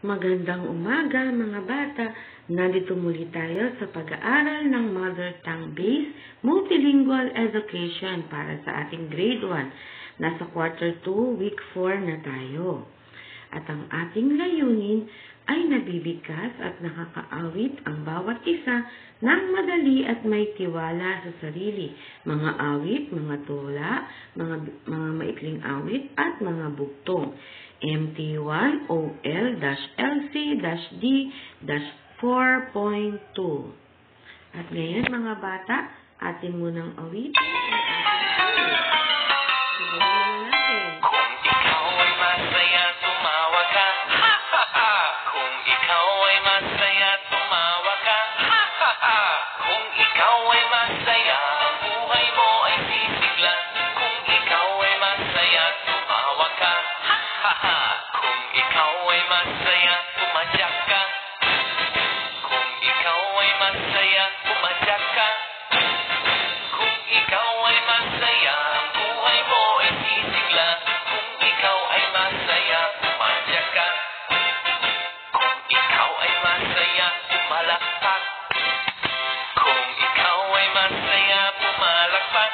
Magandang umaga mga bata. Nandito muli tayo sa pag-aaral ng Mother Tongue-Based Multilingual Education para sa ating Grade 1. Nasa Quarter 2, Week 4 na tayo. At ang ating layunin ay nabibigkas at nakakaawit ang bawat isa ng madali at may tiwala sa sarili. Mga awit, mga tula, mga maikling awit at mga bugtong. MT1 OL-LC-D-4.2. At ngayon mga bata, atin munang awitin ang ating Kung ikaw ay masaya, tumawa ka. Ha ha ha! Kung ikaw ay masaya, tumawa ka. Ha ha ha! Kung ikaw ay masaya, ang buhay mo ay sisigla. Kung ikaw ay masaya, tumawa ka. Ha ha ha! Kung ikaw ay masaya, pumadyak ka. Kung ikaw ay masaya, pumadyak ka. Kung ikaw ay masaya, ang buhay mo ay sisigla. Kung ikaw ay masaya, pumadyak ka. Kung ikaw ay masaya, pumalakpak. Kung ikaw ay masaya, pumalakpak.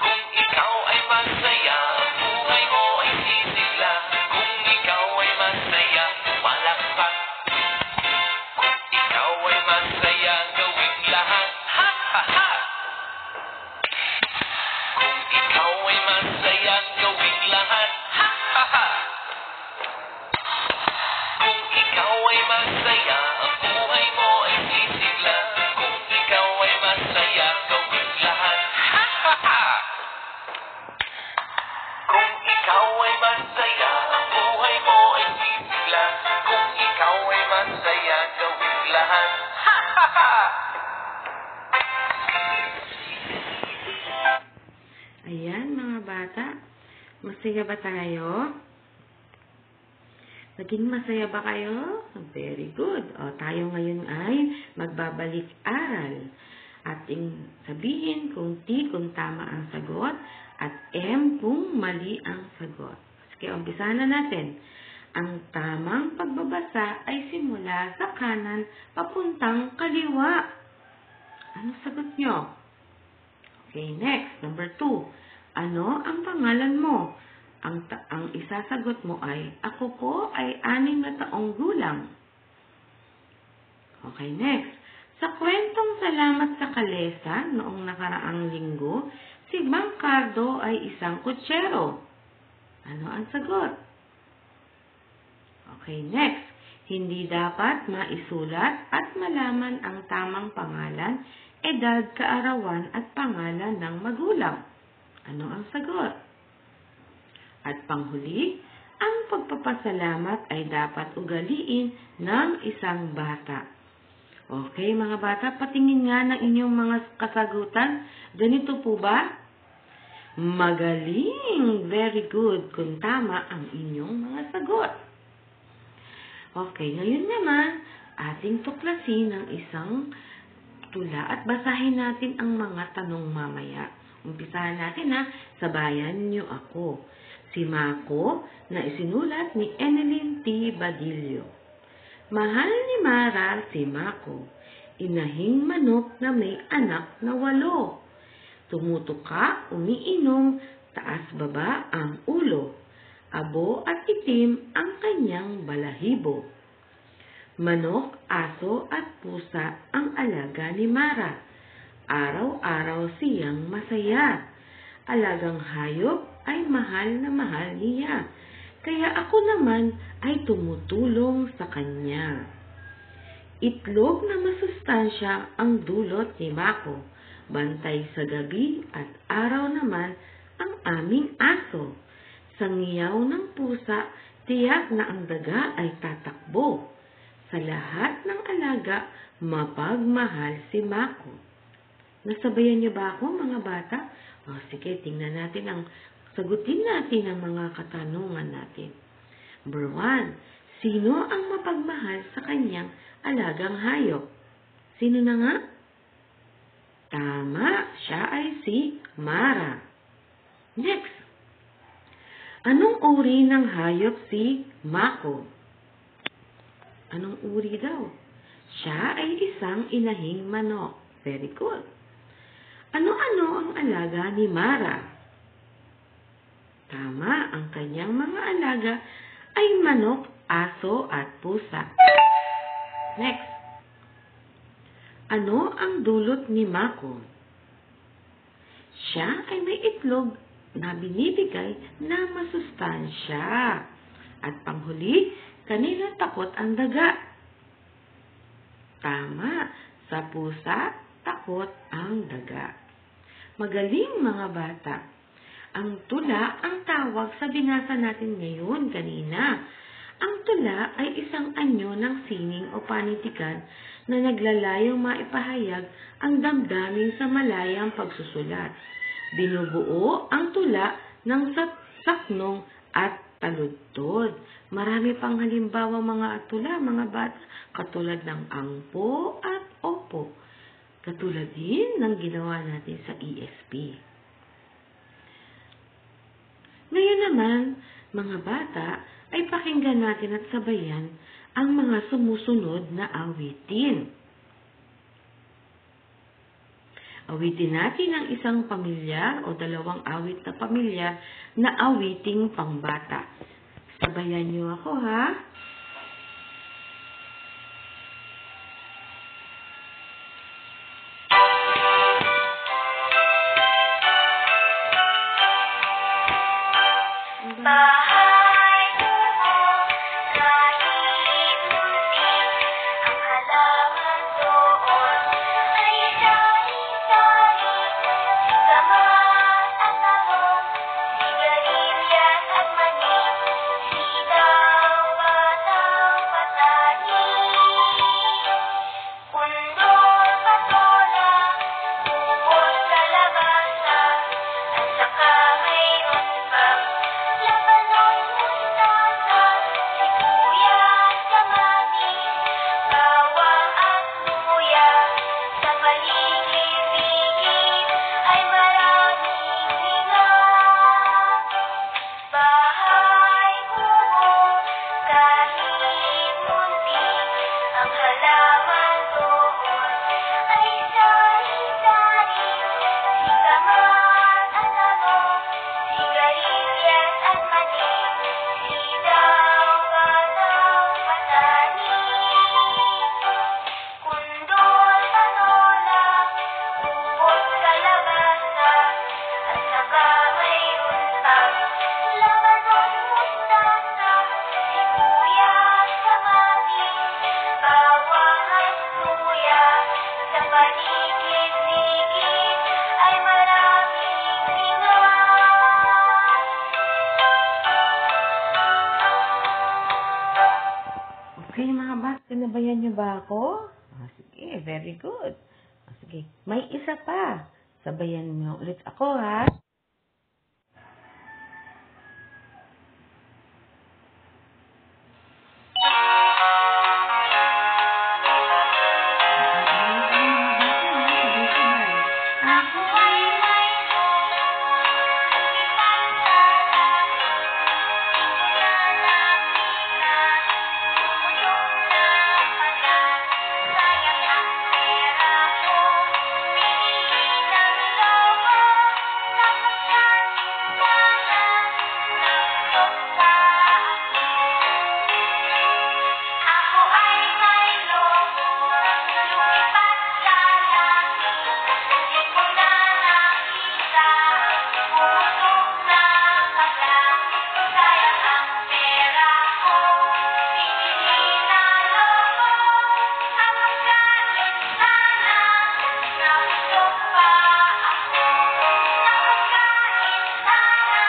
Kung ikaw ay masaya, ang buhay mo ay sisigla. Kung ikaw ay masaya, pumalakpak. Kung ikaw ay masaya, gawing lahat. Ha ha ha! Kung ikaw ay masaya, gawing lahat. Ha ha ha! Kung ikaw ay masaya, ang buhay mo ay sisigla. Kung ikaw ay masaya, gawing lahat. Ha ha ha! Kung ikaw ay masaya, ang buhay mo ay sisigla. Kung ikaw ay masaya, gawing lahat. Ha ha ha! Ayan mga bata, masaya ba tayo? Naging masaya ba kayo? Very good. O, tayo ngayon ay magbabalik aral. Ating sabihin kung T kung tama ang sagot at M kung mali ang sagot. Sige, umpisahan na natin. Ang tamang pagbabasa ay simula sa kanan papuntang kaliwa. Ano sagot nyo? Okay, next. Number 2. Ano ang pangalan mo? Ang isasagot mo ay, ako po ay 6 na taong gulang. Okay, next. Sa kwentong Salamat sa Kalesa noong nakaraang linggo, si Bangkardo ay isang kutsero. Ano ang sagot? Okay, next. Hindi dapat maisulat at malaman ang tamang pangalan, edad, kaarawan at pangalan ng magulang. Ano ang sagot? At panghuli, ang pagpapasalamat ay dapat ugaliin ng isang bata. Okay, mga bata, patingin nga ng inyong mga kasagutan. Ganito po ba? Magaling! Very good kung tama ang inyong mga sagot. Okay, ngayon naman, ating tuklasin ang isang tula at basahin natin ang mga tanong mamaya. Umpisahan natin sabayan niyo ako. Si Mako na isinulat ni Enelyn T. Badillo. Mahal ni Mara si Mako, inahing manok na may anak na 8. Tumutuka, umiinom, taas-baba ang ulo. Abo at itim ang kanyang balahibo. Manok, aso at pusa ang alaga ni Mara. Araw-araw siyang masaya. Alagang hayop ay mahal na mahal niya. Kaya ako naman ay tumutulong sa kanya. Itlog na masustansya ang dulot ni Mako. Bantay sa gabi at araw naman ang aming aso. Sa ngiyaw ng pusa, tiyak na ang daga ay tatakbo. Sa lahat ng alaga, mapagmahal si Mako. Nasabayan niyo ba ako, mga bata? O, sige, tingnan natin sagutin natin ang mga katanungan natin. Number 1. Sino ang mapagmahal sa kanyang alagang hayop? Sino na nga? Tama, siya ay si Mara. Next. Anong uri ng hayop si Mako? Anong uri daw? Siya ay isang inahing manok. Very good. Ano-ano ang alaga ni Mara? Tama, ang kanyang mga alaga ay manok, aso at pusa. Next. Ano ang dulot ni Mako? Siya ay may itlog na binibigay na masustansya. At panghuli, kanino takot ang daga? Tama, sa pusa, takot ang daga. Magaling mga bata. Ang tula ang tawag sa binasa natin ngayon kanina. Ang tula ay isang anyo ng sining o panitikan na naglalayong maipahayag ang damdamin sa malayang pagsusulat. Binubuo ang tula ng saknong at taludtod. Marami pang halimbawa mga tula, mga bata, katulad ng angpo at opo. Katulad din ng ginawa natin sa ESP. Ngayon naman, mga bata, ay pakinggan natin at sabayan ang mga sumusunod na awitin. Awitin natin ang isang pamilya o dalawang awit na pamilya na awiting pangbata. Sabayan niyo ako, ha? Bahay kubo, kahit muntik, ang halaman doon ay sari-sari. Sikamat at talong, sigarilyas at mani, sitaw, batang patani. Pundol, patola, ubod, kalabasa, at saka mayroon pang labanon, mustasa, sibuyas, kamatis, bawang at luya. Sa paligid-ligid ay maraming linga. Bahay kubo, kahit muntik, ang halaman doon ay sari-sari. Sikamat at talong, sigarilyas at mani, sitaw, batang patani. Kundol, patola, ubod, kalabasa, at saka mayroon pang labanon, mustasa, sibuyas, kamatis, bawang at luya. Sa paligid-ligid ay maraming linga. Okay mga bata, sinabayan niyo ba ako? Sige, very good. Sige, may isa pa. Sabayan niyo ulit ako, ha? Ako ay may lumipad sa langit, ilalapit na, tumulong na pala, sayang ang pera ko, bili ng lobo, tapos kanin sana, nausog pa ako. Ako ay may lobo, lumipad sa langit, di ko na nakita, pumusok na pala, sayang ang pera ko, bibili ng lobo, tapos kanin sana, nausog pa ako, tapos kanin sana,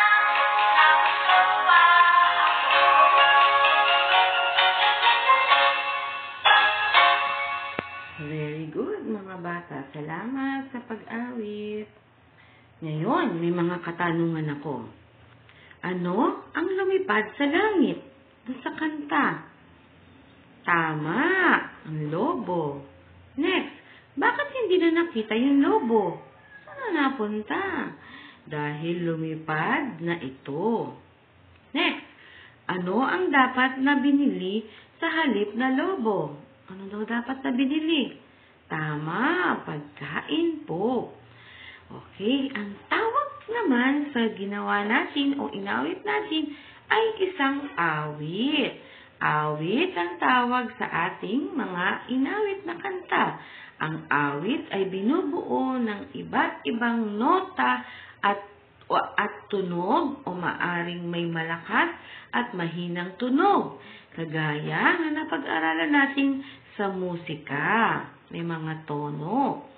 nausog pa ako. Very good, mga bata. Salamat sa pag-awit. Ngayon, may mga katanungan ako. Ano ang lumipad sa langit? Doon sa kanta. Tama, ang lobo. Next, bakit hindi na nakita yung lobo? Saan na napunta? Dahil lumipad na ito. Next, Ano ang dapat na binili sa halip na lobo? Ano daw dapat na binili? Tama, pagkain po. Okay, ang tawag naman sa ginawa natin o inawit natin ay isang awit. Awit ang tawag sa ating mga inawit na kanta. Ang awit ay binubuo ng iba't ibang nota at tunog o maaring may malakas at mahinang tunog. Kagaya na napag-aralan natin sa musika, may mga tono.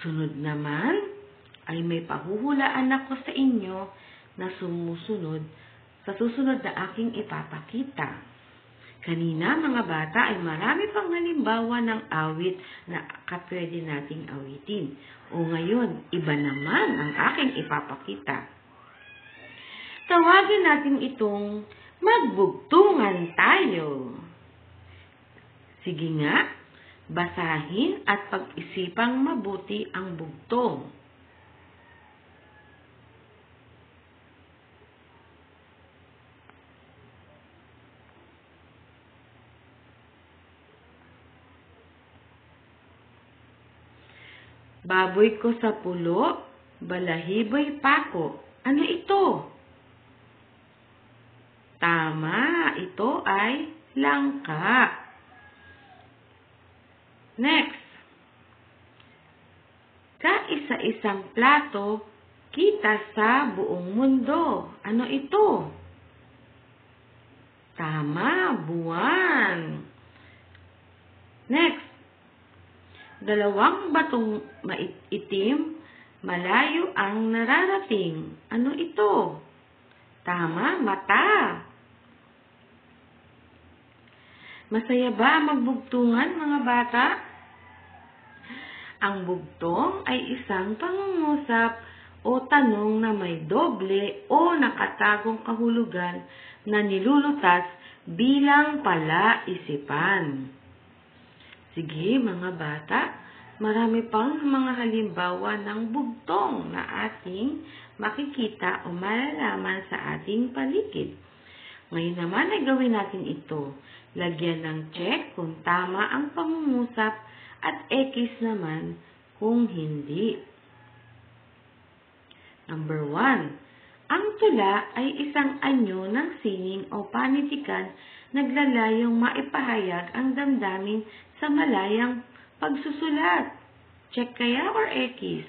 Sunod naman ay may pahuhulaan ako sa inyo na sumusunod sa susunod na aking ipapakita. Kanina mga bata ay marami pang halimbawa ng awit na pwede nating awitin. O ngayon, iba naman ang aking ipapakita. Tawagin natin itong magbugtungan tayo. Sige nga, basahin at pag-isipang mabuti ang bugtong. Baboy ko sa pulo, balahiboy pako. Ano ito? Tama, ito ay langka. Next. Kaisa-isang plato, kita sa buong mundo. Ano ito? Tama, buwan. Next. Dalawang batong maitim, malayo ang nararating. Ano ito? Tama, mata. Masaya ba ang magbugtungan, mga bata? Ang bugtong ay isang pangungusap o tanong na may doble o nakatagong kahulugan na nilulutas bilang palaisipan. Sige mga bata, marami pang mga halimbawa ng bugtong na ating makikita o malalaman sa ating paligid. Ngayon naman ay gawin natin ito. Lagyan ng check kung tama ang pangungusap at X naman kung hindi. Number 1. Ang tula ay isang anyo ng sining o panitikan naglalayong maipahayag ang damdamin sa malayang pagsusulat. Check kaya or X?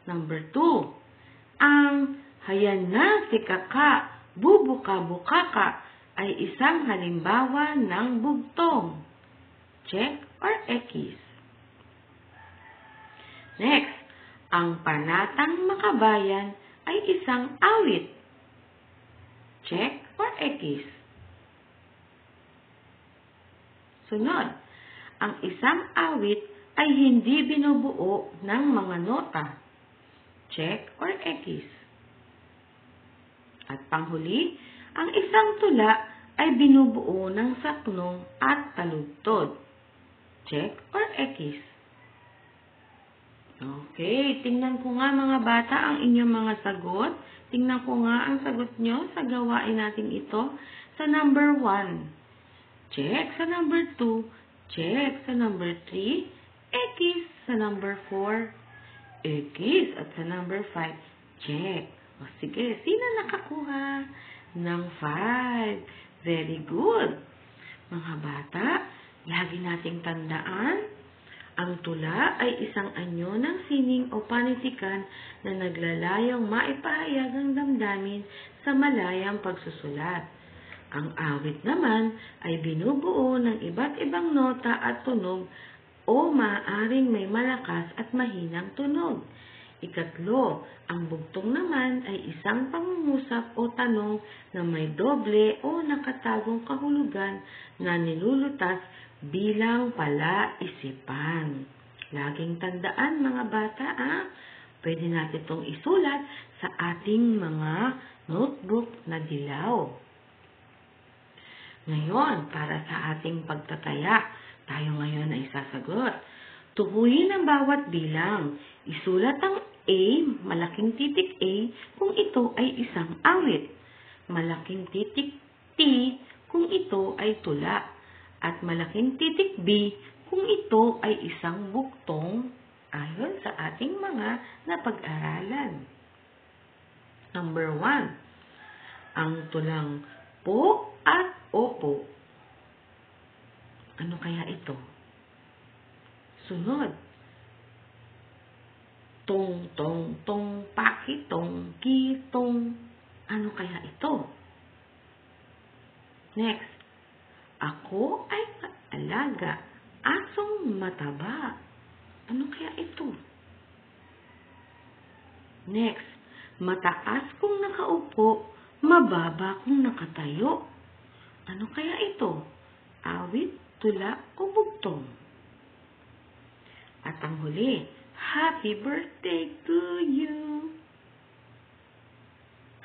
Number 2. Ang hayan na si kaka, bubuka-buka ka ay isang halimbawa ng bugtong. Check or X? Next, ang panatang makabayan ay isang awit. Check or X? Sunod, ang isang awit ay hindi binubuo ng mga nota. Check or X? At panghuli, ang isang tula ay binubuo ng saknong at taludtod. Check or X? Okay, tingnan ko nga mga bata ang inyong mga sagot. Tingnan ko nga ang sagot nyo sa gawain natin ito. Sa number 1, check. Sa number 2, check. Sa number 3, X. Sa number 4, X. At sa number 5, check. O sige, sino nakakuha ng 5? Very good. Mga bata, lagi nating tandaan, ang tula ay isang anyo ng sining o panitikan na naglalayong maipahayag ang damdamin sa malayang pagsusulat. Ang awit naman ay binubuo ng iba't ibang nota at tunog o maaaring may malakas at mahinang tunog. Ikatlo, ang bugtong naman ay isang pangungusap o tanong na may doble o nakatagong kahulugan na nilulutas bilang palaisipan. Laging tandaan mga bata, pwede natin itong isulat sa ating mga notebook na dilaw. Ngayon, para sa ating pagtataya, tayo ngayon ay sasagot. Tukuyin ang bawat bilang. Isulat ang A, malaking titik A, kung ito ay isang awit. malaking titik T kung ito ay tula at malaking titik B kung ito ay isang buktong ayon sa ating mga napag-aralan. Number 1. Ang tulang po at opo. Ano kaya ito? Sunod. Tong, tong, tong, pakitong, kitong. Ano kaya ito? Next. Ako ay alaga, asong mataba. Ano kaya ito? Next. Mataas kung nakaupo, mababa kung nakatayo. Ano kaya ito? Awit, tula, o bugtong? At ang huli, happy birthday to you.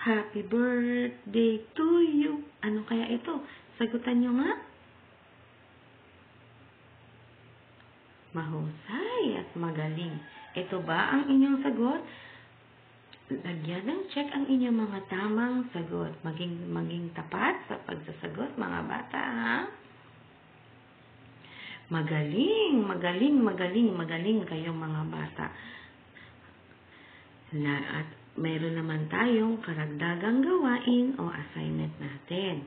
Happy birthday to you. Ano kaya ito? Sagutan nyo nga. Mahusay at magaling. Ito ba ang inyong sagot? Lagyan ng check ang inyong mga tamang sagot. Maging tapat sa pagsasagot, mga bata, ha? Magaling kayong mga bata. At meron naman tayong karagdagang gawain o assignment natin.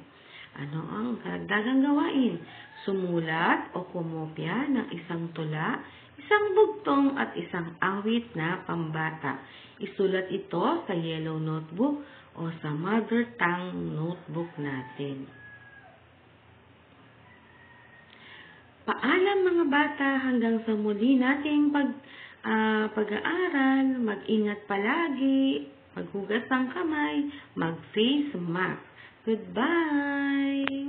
Ano ang karagdagang gawain? Sumulat o kumopya ng isang tula, isang bugtong at isang awit na pambata. Isulat ito sa yellow notebook o sa mother tongue notebook natin. Paalam mga bata, hanggang sa muli nating pag-aaral. Mag-ingat palagi, maghugas ng kamay, mag-face mask. Goodbye!